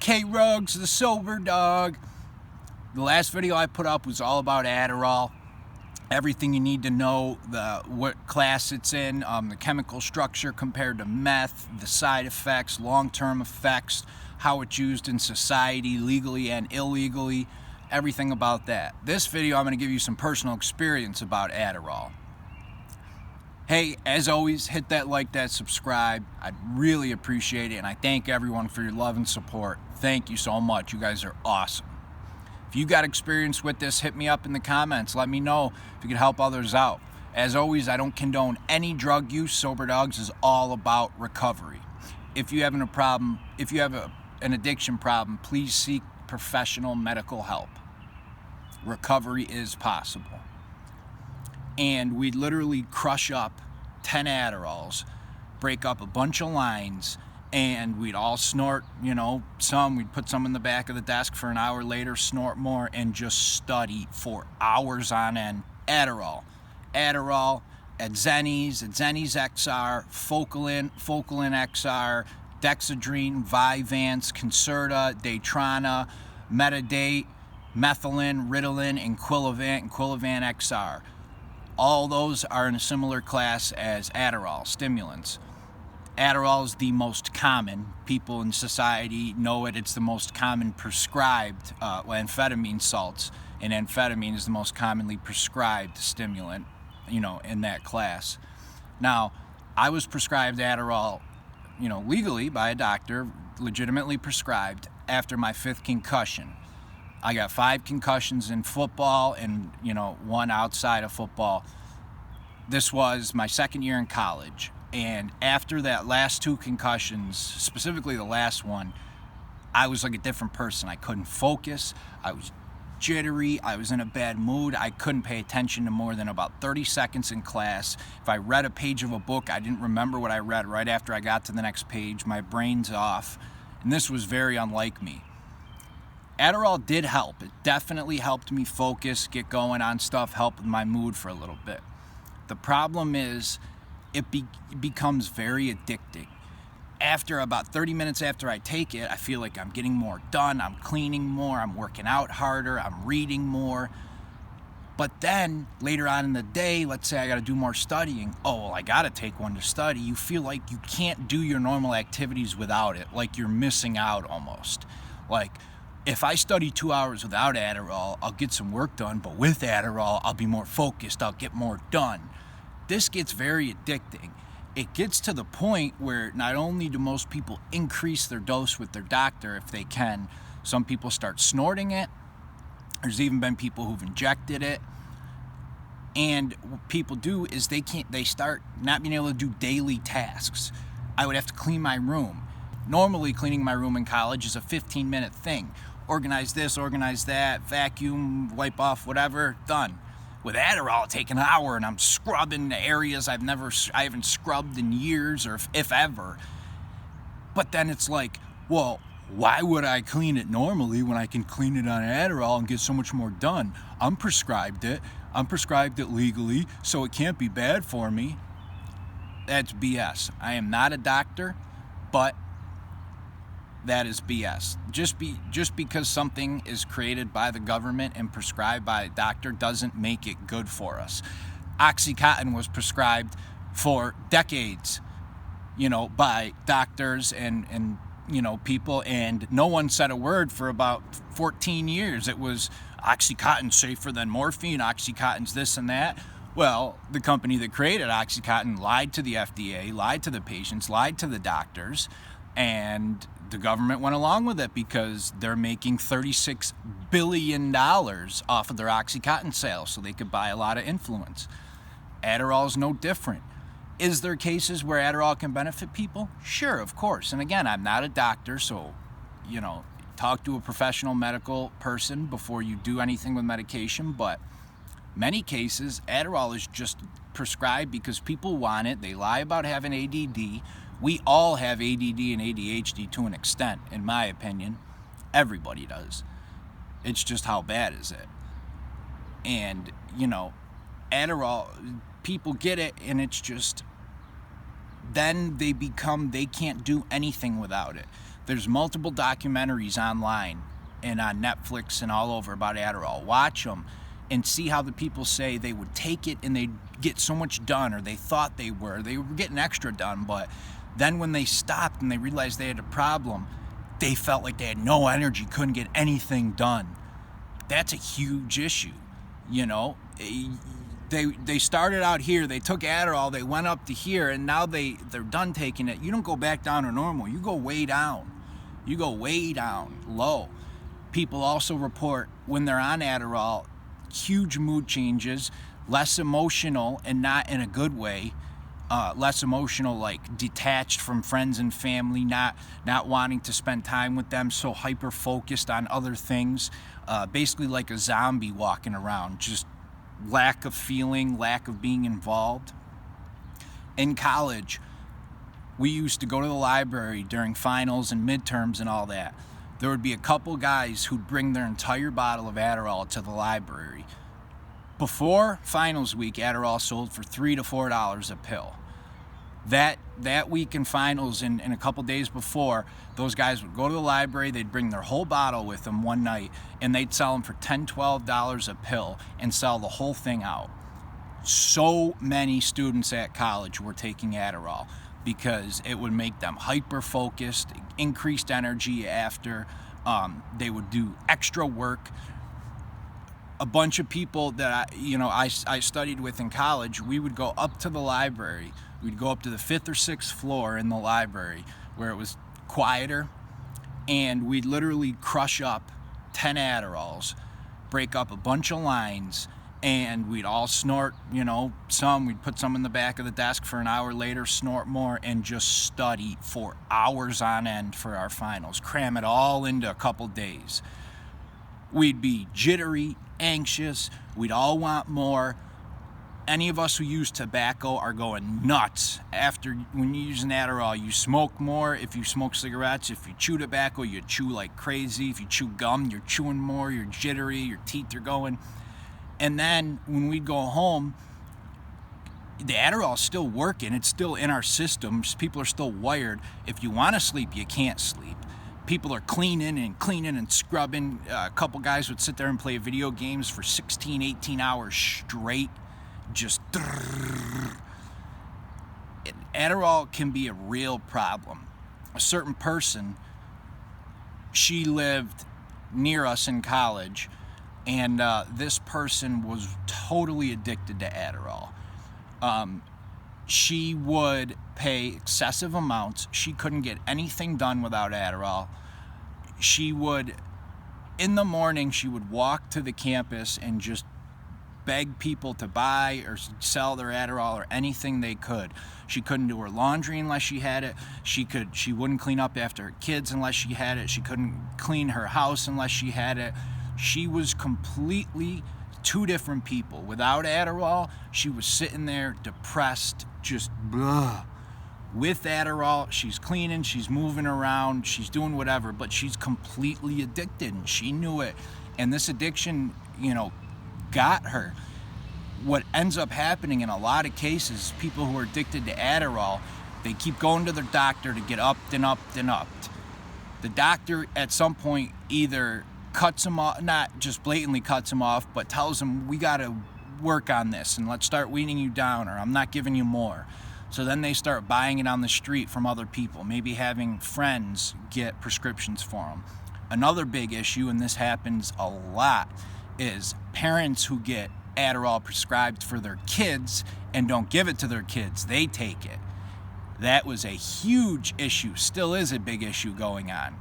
K-Rugs, the Sober Dog. The last video I put up was all about Adderall. Everything you need to know, what class it's in, the chemical structure compared to meth, the side effects, long-term effects, how it's used in society, legally and illegally, everything about that. This video, I'm going to give you some personal experience about Adderall. Hey, as always, hit that like, that subscribe. I'd really appreciate it, and I thank everyone for your love and support. Thank you so much. You guys are awesome. If you got experience with this, hit me up in the comments. Let me know if you can help others out. As always, I don't condone any drug use. Soberdogs is all about recovery. If you have an addiction problem, please seek professional medical help. Recovery is possible. And we'd literally crush up 10 Adderalls, break up a bunch of lines, and we'd all snort, we'd put some in the back of the desk for an hour later, snort more, and just study for hours on end. Adderall, Adzenys XR, Focalin XR, Dexedrine, Vyvanse, Concerta, Daytrana, Metadate, Methylene, Ritalin, and Quillivan XR. All those are in a similar class as Adderall, stimulants. Adderall is the most common. People in society know it. It's the most common prescribed amphetamine salts, and amphetamine is the most commonly prescribed stimulant, in that class. Now, I was prescribed Adderall, legally by a doctor, legitimately prescribed after my 5th concussion. I got 5 concussions in football and, one outside of football. This was my 2nd year in college. And after that last 2 concussions, specifically the last one, I was like a different person. I couldn't focus. I was jittery. I was in a bad mood. I couldn't pay attention to more than about 30 seconds in class. If I read a page of a book, I didn't remember what I read right after I got to the next page. My brain's off. And this was very unlike me. Adderall did help. It definitely helped me focus, get going on stuff, help with my mood for a little bit. The problem is it becomes very addicting. After about 30 minutes after I take it, I feel like I'm getting more done, I'm cleaning more, I'm working out harder, I'm reading more. But then later on in the day, let's say I got to do more studying. Oh, well, I got to take one to study. You feel like you can't do your normal activities without it, like you're missing out almost. Like, if I study 2 hours without Adderall, I'll get some work done, but with Adderall, I'll be more focused, I'll get more done. This gets very addicting. It gets to the point where not only do most people increase their dose with their doctor if they can, some people start snorting it. There's even been people who've injected it. And what people do is they start not being able to do daily tasks. I would have to clean my room. Normally, cleaning my room in college is a 15-minute thing. Organize this, organize that, vacuum, wipe off, whatever, done. With Adderall, it takes an hour, and I'm scrubbing the areas I haven't scrubbed in years, or if ever. But then it's like, well, why would I clean it normally when I can clean it on Adderall and get so much more done? I'm prescribed it legally, so it can't be bad for me. That's BS. I am not a doctor, but that is BS. Just because something is created by the government and prescribed by a doctor doesn't make it good for us. Oxycontin was prescribed for decades, by doctors and people, and no one said a word for about 14 years. It was Oxycontin safer than morphine, Oxycontin's this and that. Well, the company that created Oxycontin lied to the FDA, lied to the patients, lied to the doctors, and the government went along with it because they're making $36 billion off of their Oxycontin sales, so they could buy a lot of influence. Adderall is no different. Is there cases where Adderall can benefit people? Sure, of course. And again, I'm not a doctor, so, talk to a professional medical person before you do anything with medication, but many cases, Adderall is just prescribed because people want it. They lie about having ADD. We all have ADD and ADHD to an extent, in my opinion. Everybody does. It's just how bad is it? And, Adderall, people get it, and it's just, then they can't do anything without it. There's multiple documentaries online and on Netflix and all over about Adderall. Watch them and see how the people say they would take it and they'd get so much done, or they thought they were getting extra done, but then when they stopped and they realized they had a problem, they felt like they had no energy, couldn't get anything done. That's a huge issue, you know. They started out here, they took Adderall, they went up to here, and now they're done taking it. You don't go back down to normal, you go way down. You go way down, low. People also report when they're on Adderall, huge mood changes, less emotional, and not in a good way. Less emotional, like detached from friends and family, not wanting to spend time with them, so hyper focused on other things, basically like a zombie walking around, just lack of feeling, lack of being involved. In college, we used to go to the library during finals and midterms and all that. There would be a couple guys who'd bring their entire bottle of Adderall to the library. Before finals week, Adderall sold for $3 to $4 a pill. That week in finals and a couple days before, those guys would go to the library, they'd bring their whole bottle with them one night, and they'd sell them for $10, $12 a pill and sell the whole thing out. So many students at college were taking Adderall because it would make them hyper focused, increased energy after. They would do extra work. A bunch of people that I studied with in college, we would go up to the library. We'd go up to the 5th or 6th floor in the library where it was quieter, and we'd literally crush up 10 Adderalls, break up a bunch of lines, and we'd all snort, we'd put some in the back of the desk for an hour later, snort more, and just study for hours on end for our finals, cram it all into a couple days. We'd be jittery, anxious, we'd all want more. Any of us who use tobacco are going nuts. When you use an Adderall, you smoke more. If you smoke cigarettes, if you chew tobacco, you chew like crazy. If you chew gum, you're chewing more, you're jittery, your teeth are going. And then when we go home, the Adderall's still working. It's still in our systems. People are still wired. If you want to sleep, you can't sleep. People are cleaning and scrubbing. A couple guys would sit there and play video games for 16, 18 hours straight. Just Adderall can be a real problem. A certain person, she lived near us in college, and this person was totally addicted to Adderall. She would pay excessive amounts. She couldn't get anything done without Adderall. In the morning, she would walk to the campus and just beg people to buy or sell their Adderall or anything they could. She couldn't do her laundry unless she had it. She wouldn't clean up after her kids unless she had it. She couldn't clean her house unless she had it. She was completely two different people. Without Adderall, she was sitting there depressed, just blah. With Adderall, she's cleaning, she's moving around, she's doing whatever, but she's completely addicted, and she knew it. And this addiction, got her. What ends up happening in a lot of cases, people who are addicted to Adderall, they keep going to their doctor to get upped and upped and upped. The doctor at some point either cuts them off, not just blatantly cuts them off, but tells them, we got to work on this and let's start weaning you down, or I'm not giving you more. So then they start buying it on the street from other people, maybe having friends get prescriptions for them. Another big issue, and this happens a lot, is parents who get Adderall prescribed for their kids and don't give it to their kids. They take it. That was a huge issue, still is a big issue going on.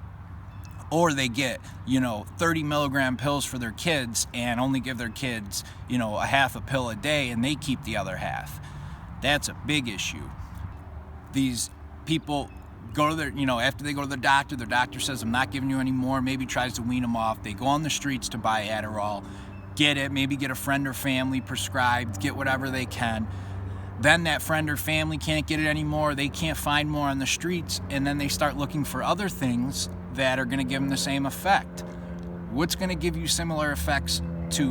Or they get, 30 milligram pills for their kids and only give their kids, a half a pill a day, and they keep the other half. That's a big issue. These people go to their, after they go to their doctor says, I'm not giving you any more, maybe tries to wean them off. They go on the streets to buy Adderall, get it, maybe get a friend or family prescribed, get whatever they can. Then that friend or family can't get it anymore, they can't find more on the streets, and then they start looking for other things that are going to give them the same effect. What's going to give you similar effects to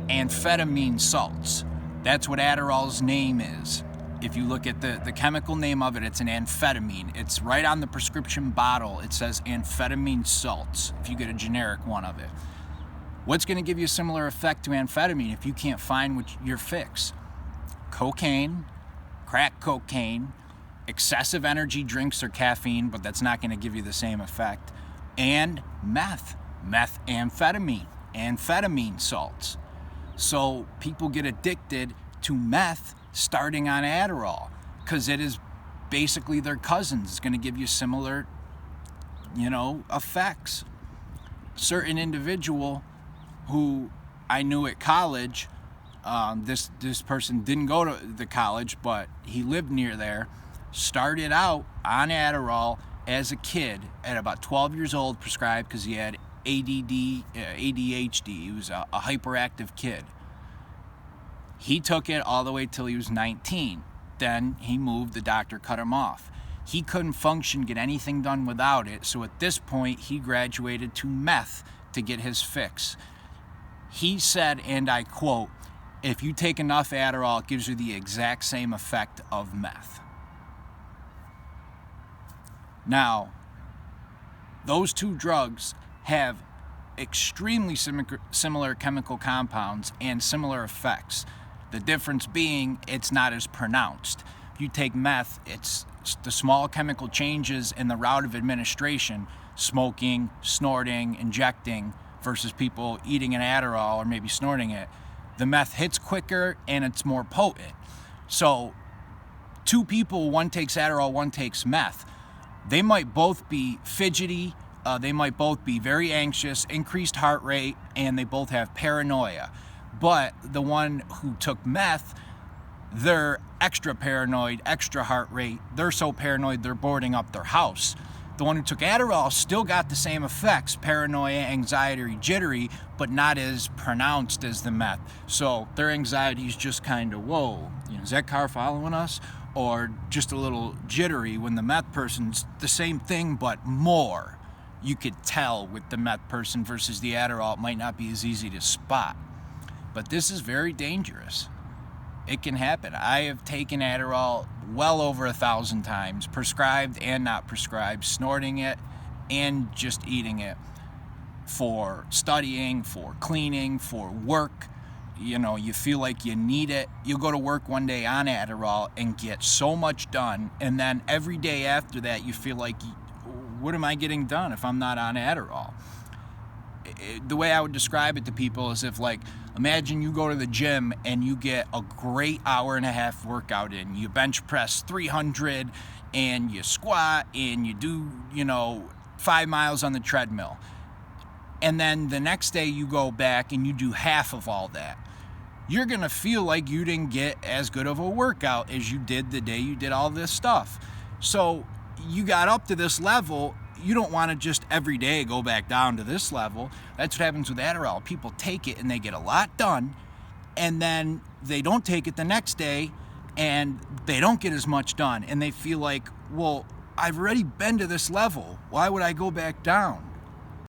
amphetamine salts? That's what Adderall's name is. If you look at the chemical name of it, it's an amphetamine. It's right on the prescription bottle. It says amphetamine salts if you get a generic one of it. What's going to give you a similar effect to amphetamine if you can't find your fix? Cocaine, crack cocaine, excessive energy drinks or caffeine, but that's not going to give you the same effect, and methamphetamine, amphetamine salts. So people get addicted to meth starting on Adderall because it is basically their cousins. It's going to give you similar, effects. Certain individual who I knew at college, this person didn't go to the college, but he lived near there, started out on Adderall as a kid at about 12 years old, prescribed because he had ADHD. He was a hyperactive kid. He took it all the way till he was 19. Then he moved, the doctor cut him off. He couldn't function, get anything done without it, so at this point he graduated to meth to get his fix. He said, and I quote, "If you take enough Adderall, it gives you the exact same effect of meth." Now, those two drugs have extremely similar chemical compounds and similar effects. The difference being it's not as pronounced. If you take meth, it's the small chemical changes in the route of administration, smoking, snorting, injecting, versus people eating an Adderall or maybe snorting it. The meth hits quicker and it's more potent. So two people, one takes Adderall, one takes meth. They might both be fidgety, they might both be very anxious, increased heart rate, and they both have paranoia. But the one who took meth, they're extra paranoid, extra heart rate. They're so paranoid they're boarding up their house. The one who took Adderall still got the same effects, paranoia, anxiety, jittery, but not as pronounced as the meth. So their anxiety is just kind of, whoa, is that car following us? Or just a little jittery, when the meth person's the same thing but more. You could tell with the meth person versus the Adderall, it might not be as easy to spot. But this is very dangerous. It can happen. I have taken Adderall well over 1,000 times, prescribed and not prescribed, snorting it and just eating it, for studying, for cleaning, for work. You feel like you need it. You'll go to work one day on Adderall and get so much done, and then every day after that you feel like, what am I getting done if I'm not on Adderall? The way I would describe it to people is if, imagine you go to the gym and you get a great hour-and-a-half workout in. You bench press 300 and you squat and you do, 5 miles on the treadmill. And then the next day you go back and you do half of all that. You're going to feel like you didn't get as good of a workout as you did the day you did all this stuff. So you got up to this level. You don't want to just every day go back down to this level. That's what happens with Adderall. People take it and they get a lot done, and then they don't take it the next day and they don't get as much done, and they feel like, well, I've already been to this level. Why would I go back down?